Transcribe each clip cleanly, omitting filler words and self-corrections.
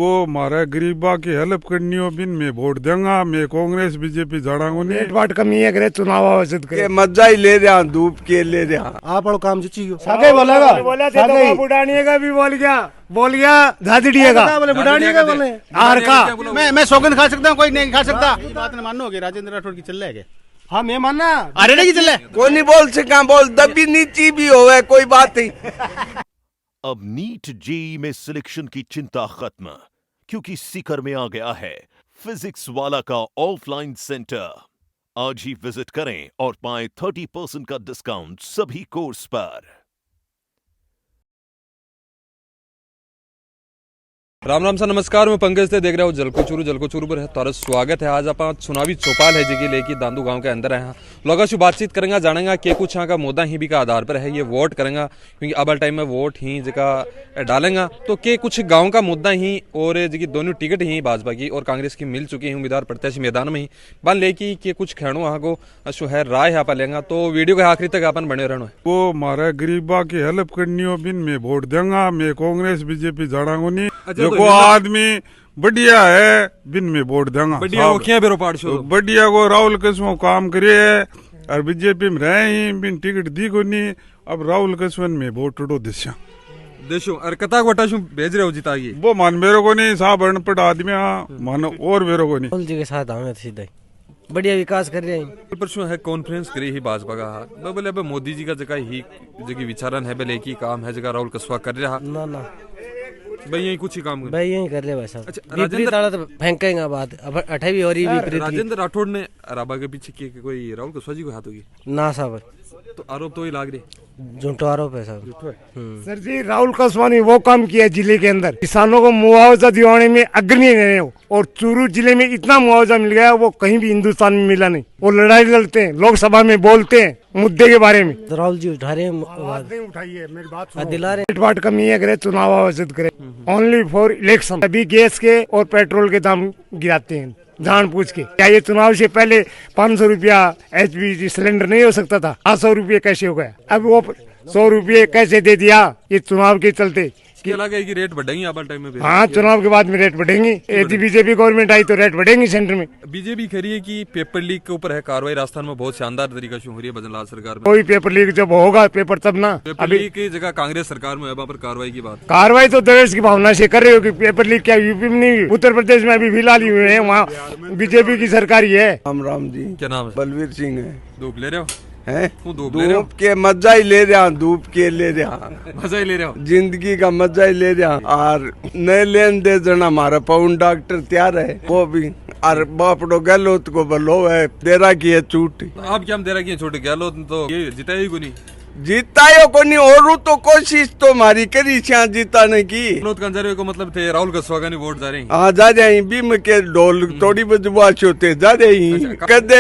वो मारा गरीबा की हेल्प करनी हो बिन में वोट देंगा मैं कांग्रेस बीजेपी जड़ांगो नहीं पेट बाट कमी है करे चुनाव आयोजित करे मजा ही ले रहा धूप के ले रहा आप और काम जची गयो सागे बोलेगा सागे बुढ़ानी का भी बोल गया झाजड़िए का बोले बुढ़ानी का बोले आर का मैं सौगंध खा सकता हूँ, कोई नहीं खा सकता। बात ने मानो कि राजेंद्र राठौड़ की चल रहा है। हाँ मैं मानना अरे नहीं चल रहा कोई नहीं बोल सका बोल दबी नीची भी होवे कोई बात नहीं। अब नीट जेईई में सिलेक्शन की चिंता खत्म, क्योंकि सीकर में आ गया है फिजिक्स वाला का ऑफलाइन सेंटर। आज ही विजिट करें और पाएं 30% का डिस्काउंट सभी कोर्स पर। राम राम सा नमस्कार, मैं पंकज थे, देख रहे हो जलको चूरू पर है तारा स्वागत है। आज आप चुनावी चौपाल है जगह लेके दांदू गांव के अंदर है। लोगों से बातचीत करेंगे, जानेंगे कि कुछ यहाँ का मुद्दा ही भी का आधार पर है ये वोट करेंगे, क्योंकि अब टाइम में वोट ही जगह डालेंगे तो के कुछ गांव का मुद्दा ही और जगह दोनों टिकट ही भाजपा की और कांग्रेस की मिल चुकी है उम्मीदवार प्रत्याशी मैदान में ही बन लेकी कि कुछ खेणों यहाँ को जो है राय आप लेंगे, तो वीडियो के आखिरी तक अपन बने रहना। वो मारा गरीबा की हेल्प करनी हो बिन में वोट देंगा मैं कांग्रेस बीजेपी जड़ांगो नहीं देखो आदमी बढ़िया है बिन में वोट देंगा बढ़िया को राहुल कसमो काम करे और बीजेपी में रहे ही बिन टिकट दी को नहीं। अब राहुल कसवन में वोट उठो देशो और कता वटा भेज रहे हो जितागी वो मान मेरे को नहीं साहब अनपढ़ आदमी मान और मेरे को नहीं जी के साथ आवे सीधा बढ़िया विकास कर रहे हैं। परसों है कॉन्फ्रेंस करी ही भाजपा का बोले अब मोदी जी का जगह ही जगह विचारन है बोले की काम है जगह राहुल कसवा कर रहा ना भाई यही कुछ ही काम भाई यही कर रहे भाई साहब। अच्छा, तो फेंकेगा बात अब 28 हो रही विपरीत। राजेंद्र राठौड़ ने राबा के पीछे की कोई राहुल कसवा जी को हाथ होगी ना साहब, तो आरोप तो ही लाग रहे झूठो आरोप है साहब। सर जी राहुल कसवा ने वो काम किया जिले के अंदर किसानों को मुआवजा दिलाने में अग्रणी रहे हो और चूरू जिले में इतना मुआवजा मिल गया वो कहीं भी हिंदुस्तान में मिला नहीं। वो लड़ाई लड़ते हैं, लोकसभा में बोलते हैं मुद्दे के बारे में। राहुल जी उठा रहे हैं, उठाइए मेरी बात दिला रहे पेट बाट कमी है करे चुनाव आयोजित करे ओनली फॉर इलेक्शन। अभी गैस के और पेट्रोल के दाम गिराते हैं जान पूछ के। क्या ये चुनाव से पहले 500 रुपया एचपी सिलेंडर नहीं हो सकता था? 800 रुपये कैसे हो गया? अब वो 100 रुपये कैसे दे दिया ये चुनाव के चलते? कि रेट बढ़ेंगे अब टाइम में। हाँ चुनाव के बाद में रेट बढ़ेंगे। यदि बीजेपी गवर्नमेंट आई तो रेट बढ़ेंगे सेंटर में। बीजेपी कह रही है कि पेपर लीक के ऊपर है कार्रवाई, राजस्थान में बहुत शानदार तरीका से हो रही है भजनलाल सरकार में। कोई पेपर लीक जब होगा पेपर तब ना। पेपर लीक की जगह कांग्रेस सरकार में है वहाँ पर कार्रवाई की बात। कार्रवाई तो देश की भावना से कर रहे हो कि पेपर लीक क्या यूपी में नहीं, उत्तर प्रदेश में अभी फिलहाल हुए हैं, वहाँ बीजेपी की सरकार ही है। राम जी क्या नाम है? बलवीर सिंह है। धूप ले रहे हो हैं? धूप के मजा ही ले रहा धूप के ले रहा मजा ही ले रहे हो जिंदगी का मजा ही ले रहा। और नए लेन दे जना हमारा पवन डॉक्टर तैयार है वो भी और बापड़ो गहलोत को बलो है देरा की है छूट। आप क्या हम देरा की छोटे गहलोत तो ये जिता ही को नहीं जीतायो को नहीं और तो कोशिश तो हमारी करी जीताने की। कंजरवे को मतलब थे राहुल कसवा का नहीं वोट जा रहे हैं। हाँ जा रहे बीम के ढोल थोड़ी बजवाश होते जा रहे कदे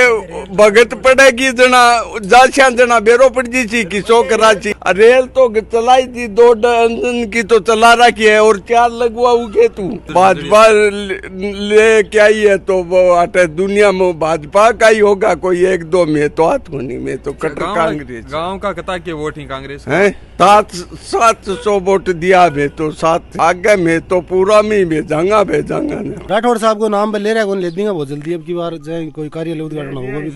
भगत पड़ेगी जना जाशिया जना बेरो पड़ जी सी की सो कराची रेल तो चलाई थी 2 डजन की तो चला रखी है और 4 लगवाओगे तू भाजपा ले क्या ही है तो वो आटे दुनिया में भाजपा का ही होगा कोई 1-2 में तो हाथ होनी में तो कट्टर कांग्रेस गाँव का कता के वोट ही कांग्रेस है 700 वोट दिया मैं तो 7 आगे में तो पूरा में भेजांगा राठौड़ साहब को नाम पे ले रहा है ले देंगे बहुत जल्दी। अब की बार जाए कोई कार्यालय उद्घाटन होगा भी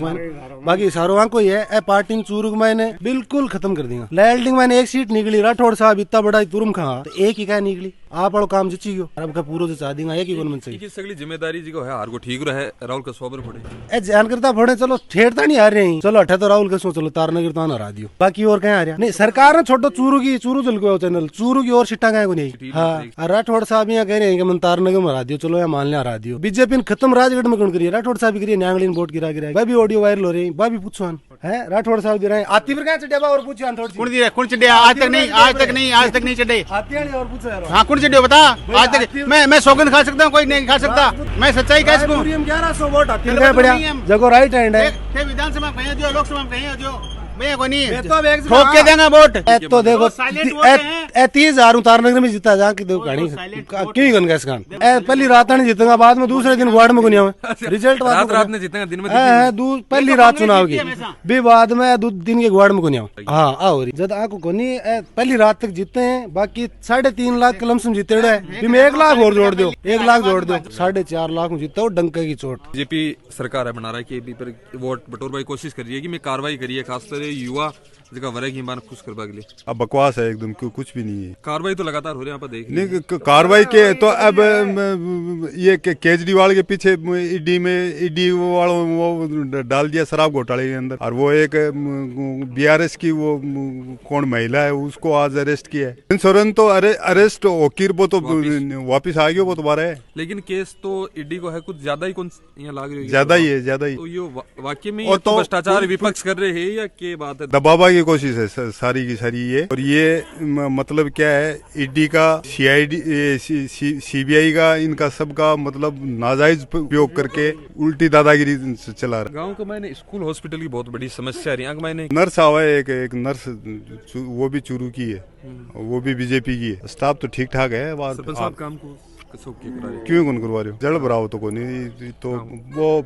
बाकी सारों को ये है पार्टी चूरू मैंने बिल्कुल खत्म कर देंगे। लैल्डिंग मैंने 1 सीट निकली राठौड़ साहब इतना बड़ा तुरम खा तो 1 ही क्या निकली आप और काम जची गयो अब का पूरा से चाह देंगे एक ही गवर्नमेंट से सगली जिम्मेदारी जी को है हार को ठीक रहे राहुल कसवा पर पड़े ए जान करता पड़े चलो ठेरता नहीं आ रहे हैं चलो अठे तो राहुल कसवा चलो तारनगर तो हरा दियो बाकी और कहीं आ रहा नहीं सरकार ने छोटो चूरू चल गयो चैनल चूरू की और सिट्टा कहीं को नहीं। हाँ राठौड़ साहब यहाँ कह रहे हैं कि मन तारनगर में हरा दियो चलो यहाँ मान लिया हरा दियो। बीजेपी ने खत्म राजगढ़ में कौन करिए राठौड़ साहब करिए न्यांगली वोट गिरा भी ऑडियो वायरल हो रही है पूछो है राठौड़ साहब गिरा आती पर क्या चढ़िया और पूछो कौन चढ़िया आज तक नहीं चढ़े और पूछो हाँ कौन चढ़िया बता आज तक मैं सौगंध खा सकता हूँ कोई नहीं खा सकता मैं सच्चाई कह सकूँ 1100 वोट जगह राइट हैंड है विधानसभा कहीं जो लोकसभा में कहीं जो मैं को नहीं तो अब एक ठोक के देंगे वोट। तो देखो साइलेंट वोट हैं। 30,000 तारनगर में जीता जा के कहानी क्यों गन गैस खान पहली रात नहीं जीतेगा, बाद में दूसरे दिन वार्ड में गुनिया में रिजल्ट रात ने जीतेंगे, दिन में पहली रात चुनाव की भी बाद में 2 दिन के वार्ड में गुनिया। हाँ आओ जब आपको कोनी पहली रात तक जीते हैं, बाकी 3.5 लाख लमसम जीते है। मैं 1 लाख और जोड़ दो, 1 लाख जोड़ दो, 4.5 लाख में जीता हूँ डंके की चोट। बीजेपी सरकार है बना रहा है कि पर वोट बटोर भाई कोशिश करिए कि मैं कार्रवाई करिए, खासकर युवा जगह वरे की मान खुश करवा के लिए। अब बकवास है एकदम, क्यों कुछ भी नहीं है। कार्रवाई तो लगातार हो रही है, यहाँ पर देख नहीं कार्रवाई के तो अब ये केजरीवाल के पीछे ईडी वालों वो डाल दिया शराब घोटाले के अंदर, और वो एक बीआरएस की वो कौन महिला है उसको आज अरेस्ट किया है। सोरेन तो अरेस्ट होकर वो तो वापिस आ गया, वो दोबारा है। लेकिन केस तो ईडी को है कुछ ज्यादा ही कौन यहाँ लाग रही है, ज्यादा ही है, ज्यादा ही। तो ये वाकई में और तो भ्रष्टाचार विपक्ष कर रहे हैं या क्या बात है? दबावा की कोशिश है सारी की सारी ये। और ये मतलब क्या है, ईडी का, सीआईडी, सीबीआई का, इनका सबका मतलब नाजायज उपयोग करके उल्टी दादागिरी चला रहा है। गांव का मैंने स्कूल हॉस्पिटल की बहुत बड़ी समस्या रही है। मैंने नर्स आवा है, एक नर्स वो भी चूरू की है, वो भी बीजेपी की है। स्टाफ तो ठीक ठाक है। सरपंच साहब काम को क्यों कौन करवा रहे हो? जड़ भराव तो नहीं तो वो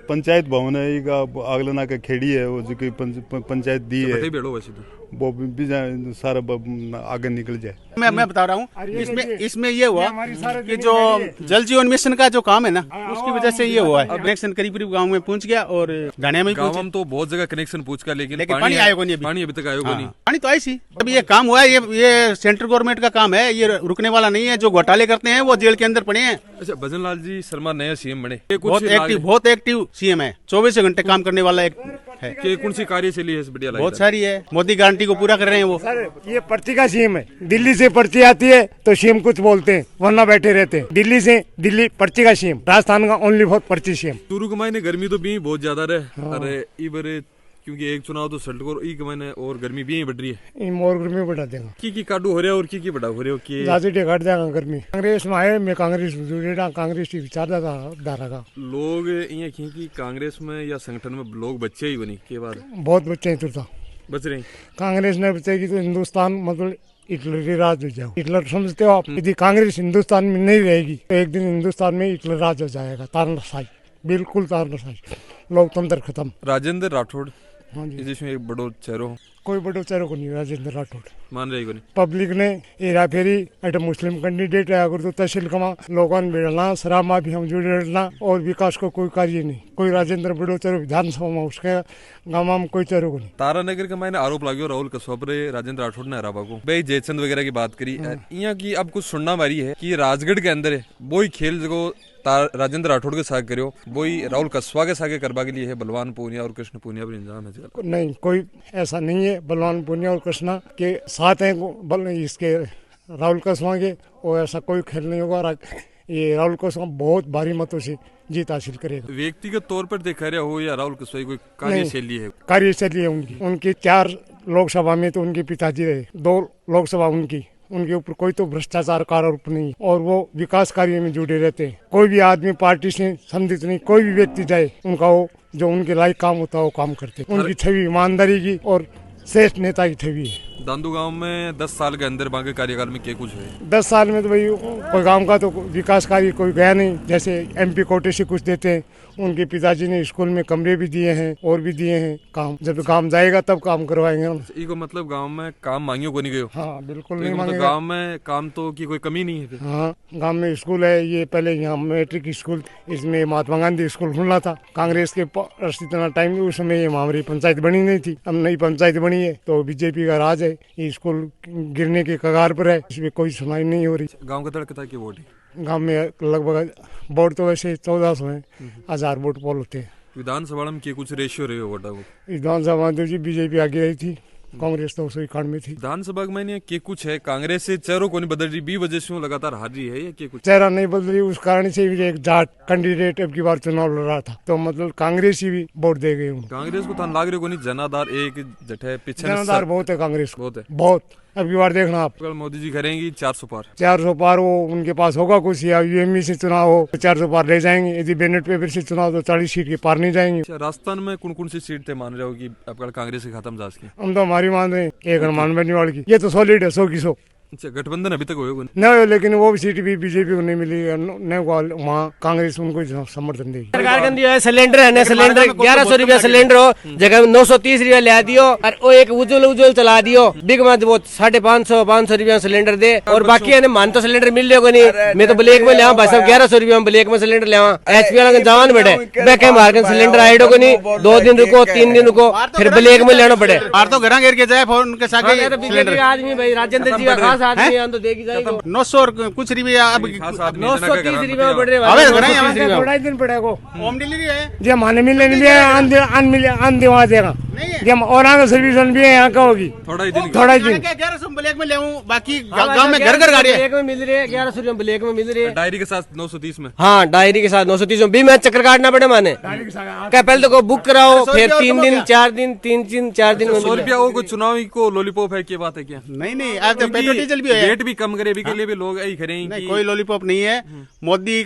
पंचायत भवन है का आगलना का खेड़ी है, वो जो पंचायत दी है वो भी सारा आगे निकल जाए। मैं बता रहा हूँ इसमें ये हुआ कि जो जल जीवन मिशन का जो काम है ना, उसकी वजह से ये हुआ है। कनेक्शन करीब गांव में पहुंच गया और घानिया में गांव में तो बहुत जगह कनेक्शन पूछ गया, लेकिन पानी आएगा नहीं, पानी अभी तक आएगा नहीं। पानी तो आई सी अभी ये काम हुआ है, ये सेंट्रल गवर्नमेंट का काम है, ये रुकने वाला नहीं है। जो घोटाले करते हैं वो जेल के अंदर पड़े हैं। अच्छा, भजन लाल जी शर्मा नया सीएम बने, बहुत एक्टिव सीएम है, 24 घंटे काम करने वाला एक है। कौन सी कार्यशैली है बढ़िया? बहुत सारी है, मोदी गारंटी को पूरा कर रहे हैं वो। सर ये पर्ची का सीएम है, दिल्ली से पर्ची आती है तो सीएम कुछ बोलते हैं, वरना बैठे रहते हैं। दिल्ली पर्ची का सीएम, राजस्थान का ओनली बहुत पर्ची सीएम। चूरू के मायने गर्मी तो भी बहुत ज्यादा रहे। अरे इबरे क्योंकि एक चुनाव तो सल्ट को एक महीने और गर्मी भी बढ़ रही है। और गर्मी बढ़ा देगा की काटू हो रहा है और की बड़ा हो रहा है कि ज्यादा घट जाएगा गर्मी। कांग्रेस में आए, मैं कांग्रेस जुड़ेगा, कांग्रेस की विचारधारा का लोग ये की कांग्रेस में या संगठन में लोग बच्चे ही बनी के बाद बहुत बच्चे हैं तुरता बच रहे। कांग्रेस ने बचेगी तो हिंदुस्तान मतलब हिटलर राज हो जाएगा। हिटलर समझते हो आप? यदि कांग्रेस हिंदुस्तान में नहीं रहेगी तो एक दिन हिंदुस्तान में हिटलर राज हो जाएगा। तानाशाही, बिल्कुल तानाशाही, लोकतंत्र खत्म। राजेंद्र राठौड़ हाँ जी, जिसमें एक बड़ो चेहरो, कोई बड़ो चेहरो को नहीं राजेंद्र राठौड़ मान रही को नहीं। पब्लिक ने हेरा फेरी अटे मुस्लिम कैंडिडेट है, अगर तो तहसील कमा लोगों ने बिड़ना, शराब माफी हम जुड़ना और विकास को कोई कार्य नहीं। कोई राजेंद्र बड़ो चेहरो विधानसभा में उसके गाँव में कोई चेहरो को नहीं। तारानगर का मैंने आरोप लागो राहुल कसोबरे राजेंद्र राठौड़ ने हराबा को भाई जयचंद वगैरह की बात करी। यहाँ की अब कुछ सुनना मारी है कि राजगढ़ के अंदर है वो ही खेल जो राजेंद्र राठौड़ के साथ करो वही राहुल कसवा के साथ करवा के लिए है। बलवान पूनिया और कृष्ण पूनिया पर इंजाम है। नहीं, कोई ऐसा नहीं है। बलवान पूनिया और कृष्णा के साथ हैं इसके राहुल कसवा के, और ऐसा कोई खेल नहीं होगा। ये राहुल कसवा बहुत भारी मतों से जीत हासिल करेगा। व्यक्तिगत तौर पर देखा रहा हो या राहुल कसवा कोई कार्यशैली है? कार्यशैली है उनकी 4 लोकसभा में तो उनके पिताजी रहे, 2 लोकसभा उनके ऊपर कोई तो भ्रष्टाचार का आरोप नहीं, और वो विकास कार्य में जुड़े रहते हैं। कोई भी आदमी पार्टी से संबंधित नहीं, कोई भी व्यक्ति जाए उनका वो जो उनके लायक काम होता है वो काम करते हैं। उनकी छवि ईमानदारी की और श्रेष्ठ नेता की छवि है। दांदू गांव में 10 साल के अंदर बाकी कार्यकाल में क्या कुछ है? 10 साल में तो भाई कोई गांव का तो विकास कार्य कोई गया नहीं। जैसे एमपी कोटे से कुछ देते हैं, उनके पिताजी ने स्कूल में कमरे भी दिए हैं और भी दिए हैं। काम जब काम जाएगा तब काम करवाएंगे। इको मतलब गांव में काम मांगियो को नहीं गयो? हाँ बिल्कुल तो नहीं मांगेगा। गांव में काम तो की कोई कमी नहीं है? हाँ, गांव में स्कूल है। ये पहले यहाँ मैट्रिक स्कूल, इसमें महात्मा गांधी स्कूल खुलना था। कांग्रेस के इतना टाइम उस समय हमारी पंचायत बनी नहीं थी। अब नई पंचायत बनी है तो बीजेपी का राज है। ये स्कूल गिरने के कगार पर है, इसमें कोई सुनाई नहीं हो रही। गांव का तड़कता की वोट है? गांव में लगभग वोट तो वैसे 1400 है, 1000 वोट पोल होते हैं। विधानसभा में कुछ रेशियो रहे वोटा को? विधानसभा में जी बीजेपी आगे रही थी, कांग्रेस तो 191 में थी। विधानसभा में के कुछ है कांग्रेस से चेहरों को नहीं बदल रही, 20 वजह से लगातार हार रही है या के कुछ? चेहरा नहीं बदल रही, उस कारण से भी एक जाट कैंडिडेट अब की बार चुनाव लड़ रहा था, तो मतलब कांग्रेस ही भी वोट दे गई। कांग्रेस को लाग रहे को नहीं जनाधार एक जठे पीछे जनाधार बहुत है कांग्रेस बहुत है बहुत। अब की बार देखना आप, कल मोदी जी करेंगी 400 पार। 400 पार वो उनके पास होगा कुछ, या यूएमई से चुनाव हो तो 400 पार ले जाएंगे, यदि बैलेट पेपर से चुनाव तो 40 सीट के पार नहीं जाएंगे। अच्छा, राजस्थान में कौन कौन सी सीट थे मान रहे हो कि आपका कांग्रेस से खत्म जास की? हम तो हमारी मान रहे हैं एक हनुमान बनीवाल की, ये तो सॉलिड है 100 की 100। अच्छा, गठबंधन अभी तक होगा नहीं, लेकिन वो भी सीट भी बीजेपी को नहीं मिली, नहीं वहाँ कांग्रेस उनको समर्थन देगी। सरकार कहती है सिलेंडर है ना, सिलेंडर 1100 रुपया सिलेंडर हो जगह 930 रुपया ले दियो, और वो एक उज्जवल चला दियो बिग मत, वो 550 रुपया सिलेंडर दे, और बाकी है मान तो सिलेंडर मिल जाएगा नहीं। मैं तो ब्लैक में लिया भाई साहब 1100 रुपया ब्लैक में सिलेंडर लिया, एचपी वाला जवान बैठे बैके मार के सिलेंडर आइडो को नहीं, 2 दिन रुको 3 दिन रुको फिर ब्लैक में लेना पड़े। बाहर तो घर घेर के जाए फोन उनके साथ बीजेपी आदमी भाई राजेंद्र जी का खास आदमी है, तो देगी जाएगी 900 और कुछ रुपया अब 930 रुपया बढ़ रहे थोड़ा ही दिन पड़ेगा, होम डिलीवरी है जब माने मिलने भी अन दिवा देगा, जब और आगे सर्विस भी है यहाँ का होगी, थोड़ा ही दिन 1100 ब्लैक में ले बाकी गांव में घर गाड़ी ब्लैक में मिल रही है, 1100 रुपया ब्लैक में मिल रही है, डायरी के साथ 930 में। हाँ डायरी के साथ 930 में भी मैं चक्कर काटना पड़े माने क्या, पहले तो को बुक कराओ फिर 3 दिन 4 दिन 4 दिन में 100 रुपया वो कोई चुनावी को लॉलीपॉप है, क्या बात है क्या? नहीं आज तो पेट्रोल डीजल भी है, रेट भी कम करे, अभी के लिए भी लोग यही करेंगे नहीं कोई लॉलीपॉप नहीं है। मोदी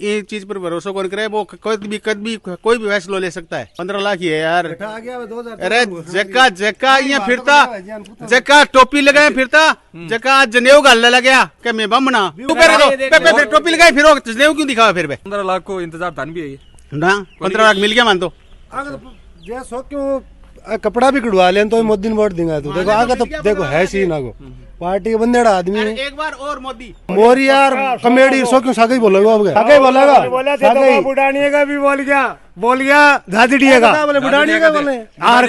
ये चीज पर भरोसा कौन करे, वो कोई भी फैसला ले सकता है। 15 लाख ही है यार, अरे जक्का यहाँ फिरता, जक्का टोपी लगाए फिरता, जक्का जनेऊ गाल लगा क्या मैं बमना टोपी लगाए फिरो, जनेऊ क्यों दिखावा फिर 15 लाख को इंतजार धन भी है ना, 15 लाख मिल गया मान तो जैसो क्यों कपड़ा भी कटवा लें तो मोदी ने वोट देंगे, तो देखो आगे तो देखो है सी ना को पार्टी के बंदेड़ा आदमी है। एक बार और मोदी यार कमेडी सो क्यों सागे बोलेगा, अब सागे बोलेगा, बोला थे तो बुढ़ानिया का भी बोल गया झादड़िया का बोले बुढ़ानिया का बोले आर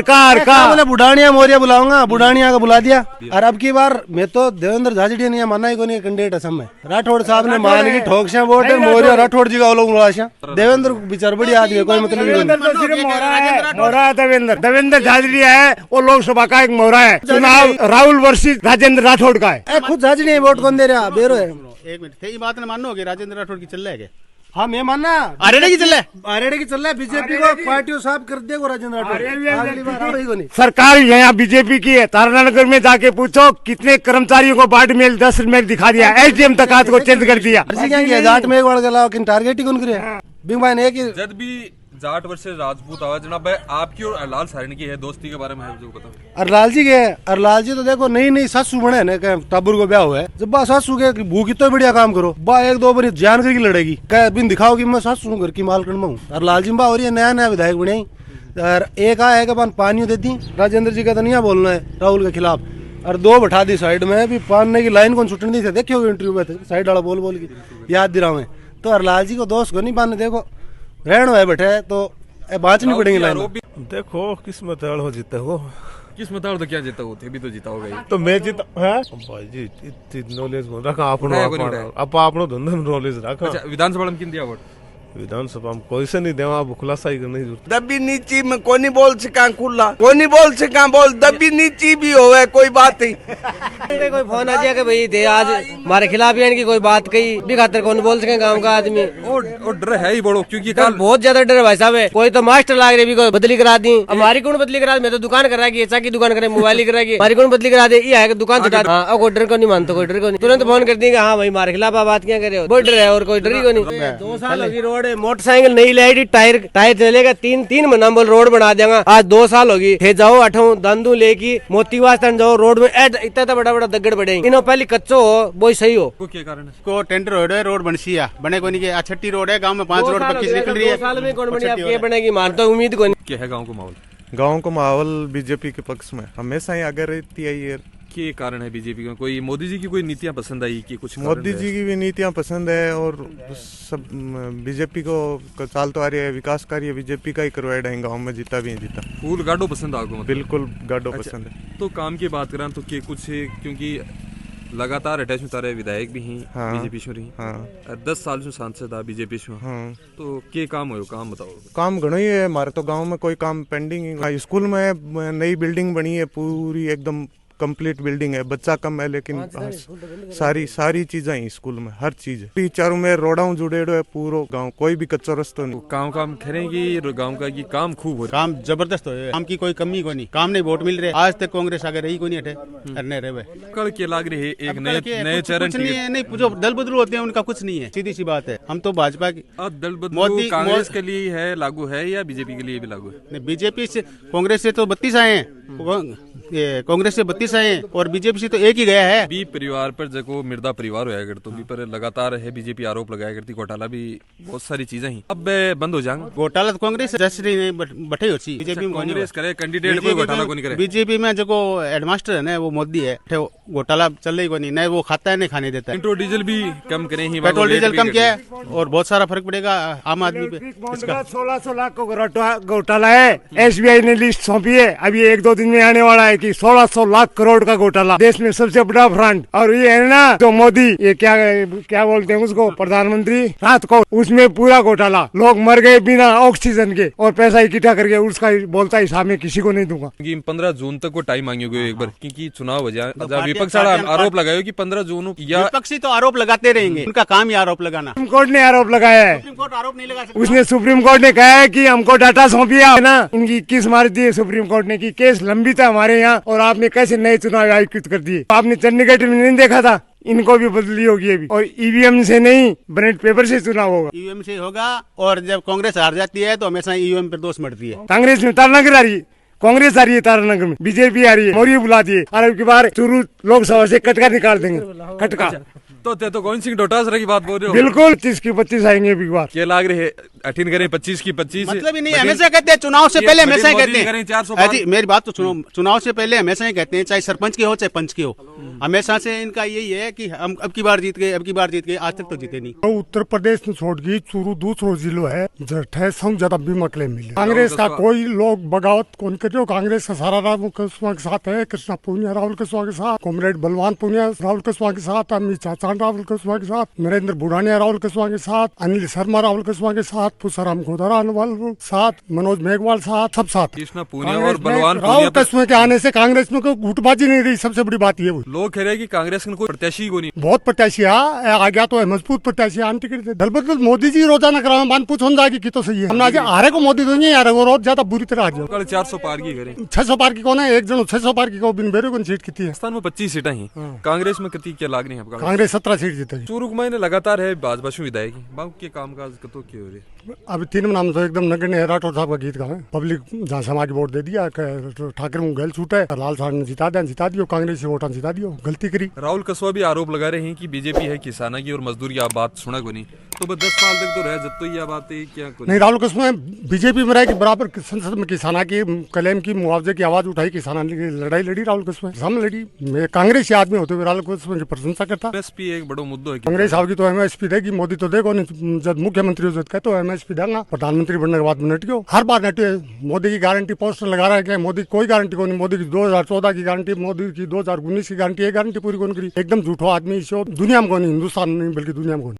का बोले बुढ़ानिया मोरिया बुलाऊंगा, बुढ़ानिया का बुला दिया। और अब की बार मैं तो देवेंद्र झाझड़िया ने माना ही को नहीं कैंडिडेट असम में, राठौड़ साहब ने मान की ठोक से वोट है, मोरिया राठौड़ जी का लोग बुलाशा, देवेंद्र बेचार बड़ी आदमी है, कोई मतलब नहीं। देवेंद्र झाझड़िया है, वो लोकसभा का एक मोहरा है, चुनाव राहुल वर्सेस राजेंद्र राठौड़ का है। खुद झाझड़िया वोट कौन दे रहा बेरो है। एक मिनट ये बात मानो कि राजेंद्र राठौड़ की चल रहा है, हाँ मैं मानना अरेडे की चल रहा है, बीजेपी को पार्टी साफ कर देगा राजेंद्र राठौड़। सरकार यहाँ बीजेपी की है, तारानगर में जाके पूछो कितने कर्मचारियों को बाट मेल 10 में दिखा दिया, एसडीएम तक को चेंज कर दिया। जाट में टारगेट ही कौन करे बिंग भाई ने जब भी जाट वर्सेस राजपूत आवाज जनाब है आपकी और अरलाल सारण की है दोस्ती के बारे में है जो बताओ। अरलाल जी के अरलाल जी तो देखो नई सासू बने ना टाबुर को ब्याह हुआ है, जब बा सासू के भूखी तो बढ़िया काम करो, बा 1-2 बार जान की लड़ेगी कह बिन दिखाओ कि मैं सासू घर की मालकन में हूँ। अरलाल जी बा हो रही है नया विधायक बने, और एक आया है पानी देती राजेंद्र जी का तो नहीं बोलना है राहुल के खिलाफ, और 2 बैठा दी साइड में भी पानी की लाइन कौन छुटने दी थे, देखियो इंटरव्यू में साइड वाला बोल की याद दिला में, तो अरलाल जी को दोस्त को नहीं पाने देखो रहना है बैठे तो बात नहीं पड़ेंगे लाइन। देखो किस्मत हो जीते हो, किस्मत तो क्या जीता होते भी तो जीता होगा तो मैं जीता है भाई जी, इतनी नॉलेज रखा आपनो धंधे में नॉलेज रखा। अच्छा, विधानसभा में किन दिया वोट? विधानसभा में कोई से नहीं देवा, आप खुलासा ही करने की जरूरत। दबी नीची में कोनी बोल सका खुला, कोनी बोल सका बोल, दबी नीची भी होवे कोई बात नहीं। कोई फोन आ जाए कि भाई दे आज हमारे खिलाफ ही इनकी कोई बात कही भी खातर कौन बोल सके गांव का आदमी, और डर है ही बड़ो, क्योंकि कल बहुत ज्यादा डर है भाई साहब। कोई तो मास्टर लाग रहे भी कोई बदली करा दी, हमारी कौन बदली करा, मैं तो दुकान करा की ऐसा की दुकान करे मोबाइल करा की, हमारी कौन बदली करा दे, ये है दुकान चुटा। हाँ कोई डर को नहीं मानता, कोई डर को नहीं, तुरंत फोन कर दी हाँ भाई हमारे खिलाफ बात क्या करे, बहुत डर है और कोई डर ही को नहीं। 2 साल होगी रोड है, मोटरसाइकिल नहीं लाइट टायर चलेगा, 3 महीना बोल रोड बना देगा, आज 2 साल होगी थे जाओ अठो दंदू लेकी मोतीवास तन जाओ रोड में इतना बड़ा दगड़ पड़े, इनो पहले कच्चो हो वो सही हो। क्या कारण है को टेंडर रोड है, रोड बनसी है बने को नहीं, छठी रोड है गांव में 5 रोड पक्की निकल रही है, 2 साल में कौन बनी, अब क्या बनेगी मान तो उम्मीद को नहीं। क्या है गाँव को माहौल? गाँव को माहौल बीजेपी के पक्ष में हमेशा ही आगे रहती है। ये क्या कारण है बीजेपी का? कोई मोदी जी की कोई नीतियां पसंद आई कि कुछ? मोदी जी की भी नीतियां पसंद है, और सब बीजेपी को चाल तो आ रही है, विकास कार्य बीजेपी का ही करवाया है गाँव में, जीता भी है जीता। फूल गाडो पसंद आपको? बिल्कुल गाडो अच्छा, पसंद है। तो काम की बात करें तो कुछ क्योंकि लगातार अटैच में तारे विधायक भी हैं बीजेपी से रही, 10 साल से सांसद है बीजेपी से, तो के काम हो काम बताओ? काम घणो ही है हमारे तो गांव में, कोई काम पेंडिंग। स्कूल में नई बिल्डिंग बनी है पूरी एकदम कंप्लीट बिल्डिंग है, बच्चा कम है लेकिन सारी चीजें हैं स्कूल में, हर चीज टीचरों में रोडाऊ जुड़ेड़ो है पूरा गाँव, कोई भी कच्चा रास्ता नहीं। काम करेंगी गाँव का की काम खूब हो काम जबरदस्त हो, काम की कोई कमी को नहीं, काम नहीं वोट मिल रहे, आज तक कांग्रेस आगे रही को नहीं हटे, अरने रहे कल के लाग रही है एक नए चरण कुछ नहीं है, नहीं जो दल बदलू होते हैं उनका कुछ नहीं है, सीधी सी बात है। हम तो भाजपा की दल बदलू कांग्रेस के लिए है लागू है या बीजेपी के लिए भी लागू है? नहीं, बीजेपी से कांग्रेस से तो 32 आए हैं, कांग्रेस से 32 आए हैं और बीजेपी से तो एक ही गया है। बी परिवार पर जको मिर्दा परिवार होया करते तो बी पर लगातार है बीजेपी आरोप लगाया करती, घोटाला भी बहुत सारी चीजें ही अब बंद हो जाएंगे। घोटाला तो कांग्रेस जैसे बैठे हो, बीजेपी में कांग्रेस करे कैंडिडेट कोई घोटाला को नहीं करे। बीजेपी में जो हेडमास्टर है ना वो मोदी है, घोटाला चल रही को नहीं, न वो खाता है न खाने देता है। पेट्रोल डीजल भी कम करें ही, पेट्रोल डीजल कम किया है और बहुत सारा फर्क पड़ेगा आम आदमी पे। 1600 लाख का घोटाला है, SBI ने लिस्ट सौंपी है, अभी 1-2 दिन में आने वाला है कि 1600 लाख करोड़ का घोटाला, देश में सबसे बड़ा फ्रंट। और ये है ना तो मोदी, ये क्या बोलते हैं उसको, प्रधानमंत्री रात को, उसमें पूरा घोटाला, लोग मर गए बिना ऑक्सीजन के और पैसा इकट्ठा करके उसका बोलता हिसाब में किसी को नहीं दूंगा। 15 जून तक को टाइम मांगी हुई एक बार, क्योंकि चुनाव हो जाए। विपक्ष आरोप लगाया कि 15 जून या विपक्षी तो आरोप लगाते रहेंगे, उनका काम ही आरोप लगाना। सुप्रीम कोर्ट ने आरोप लगाया है, सुप्रीम कोर्ट आरोप नहीं लगा सकता। उसने सुप्रीम कोर्ट ने कहा है कि हमको डाटा सौंपिया है ना, इनकी किस मार दी है सुप्रीम कोर्ट ने कि केस लंबित है हमारे यहाँ और आपने कैसे नए चुनाव आयोजित कर दिए। आपने चंडीगढ़ में नहीं देखा था, इनको भी बदली होगी अभी, और EVM से नहीं बैलेट पेपर से चुनाव होगा। EVM से होगा और जब कांग्रेस हार जाती है तो हमेशा EVM पर दोष मरती है। कांग्रेस में तारानगर आ रही है, कांग्रेस आ रही है तारानगर में, बीजेपी आ रही है, मौर्य बुला दिए, और अब की बार चूरू लोकसभा से कटका निकाल देंगे, कटका। तो गोविंद सिंह डोटासरा की बात बोल रहे हो? बिल्कुल 25 की 25 आएंगे अभी बार। क्या लाग रहे है 18 करें 25 की 25? मतलब ही नहीं, हमेशा कहते हैं चुनाव से पहले, हमेशा ही कहते हैं जी, मेरी बात तो सुनो, चुनाव से पहले हमेशा ही कहते हैं, चाहे सरपंच के हो चाहे पंच के हो, हमेशा से इनका यही है कि हम अब की बार जीत गए, अब की बार जीत गए, आज तक तो जीते नहीं। तो उत्तर प्रदेश में छोड़ गई चूरू दूसरो जिलो है ज्यादा बीमा क्लेम मिले। कांग्रेस का कोई लोग बगावत कौन करे, कांग्रेस का सारा राहुल कुशवाहा के साथ है, कृष्णा पूनिया राहुल कुशवाहा के साथ, कॉमरेड बलवान पूनिया राहुल कुशवाहा के साथ, अमित चाचान राहुल कुशवाहा के साथ, नरेंद्र बुढ़ानिया राहुल कुशवाहा के साथ, अनिल शर्मा राहुल कुशवाहा के साथ, पुष्पराम गोदारा साथ, मनोज मेघवाल साथ, सब साथ। कृष्णा पूनिया और बलवान राहुल कुशवाहा के आने से कांग्रेस में कोई गुटबाजी नहीं रही, सबसे बड़ी बात ये। लोग कह रहे हैं कि कांग्रेस में कोई प्रत्याशी को नहीं, बहुत प्रत्याशी आ गया तो है, मजबूत प्रत्याशी आन टिकट दल बदल मोदी जी रोजाना करा मान पूछ जाएगी कि तो सही है। हमने आज हारे को मोदी तो नहीं आ रहे, वो रोज ज्यादा बुरी तरह आ जाओ। कल 400 पार की करें, 600 पार की कौन है, एक जन 600 पार की को बिन बेरे को सीट की है। राजस्थान में 25 सीटें ही, कांग्रेस में कितनी क्या लाग रही है? कांग्रेस 17 सीट जीतेगी। चूरू में लगातार है भाजपा से विधायक बाबू के कामकाज तो क्या हो रही है? अभी 3 नाम तो एकदम नगण्य, राठौर साहब का गीत गावे, पब्लिक जहाँ समाज वोट दे दिया, ठाकरे में गल छूटा है, लाल साहब ने जिता दियो, कांग्रेस से वोटा जिता दियो, गलती करी। राहुल कुशवाहा भी आरोप लगा रहे हैं कि बीजेपी है किसाना की और मजदूर की, आप बात सुना को नहीं, तो 10 साल तक तो रह जब यह बात है क्या नहीं। राहुल कुशवाहा बीजेपी में रहे कि बराबर संसद में किसाना की क्लेम की मुआवजे की आवाज उठाई, किसाना की लड़ाई लड़ी राहुल कुशवाहा, सामने लड़ी। मैं कांग्रेस आदमी होते हुए राहुल कुशवाहा की प्रशंसा करता। MSP एक बड़ा मुद्दा है, कांग्रेस की तो MSP देगी, मोदी तो देखो नहीं, जब मुख्यमंत्री हो जाता है तो MSP देगा, प्रधानमंत्री बनने के बाद नटियो, हर बार नटियो। मोदी की गारंटी पोस्टर लगा रहा है क्या? मोदी कोई गारंटी को नहीं, मोदी की 2014 की गारंटी, मोदी की 2019 की गारंटी, एक गारंटी पूरी कौन करी, एकदम झूठो आदमी, दुनिया में कौन, हिंदुस्तान नहीं बल्कि दुनिया में कौन।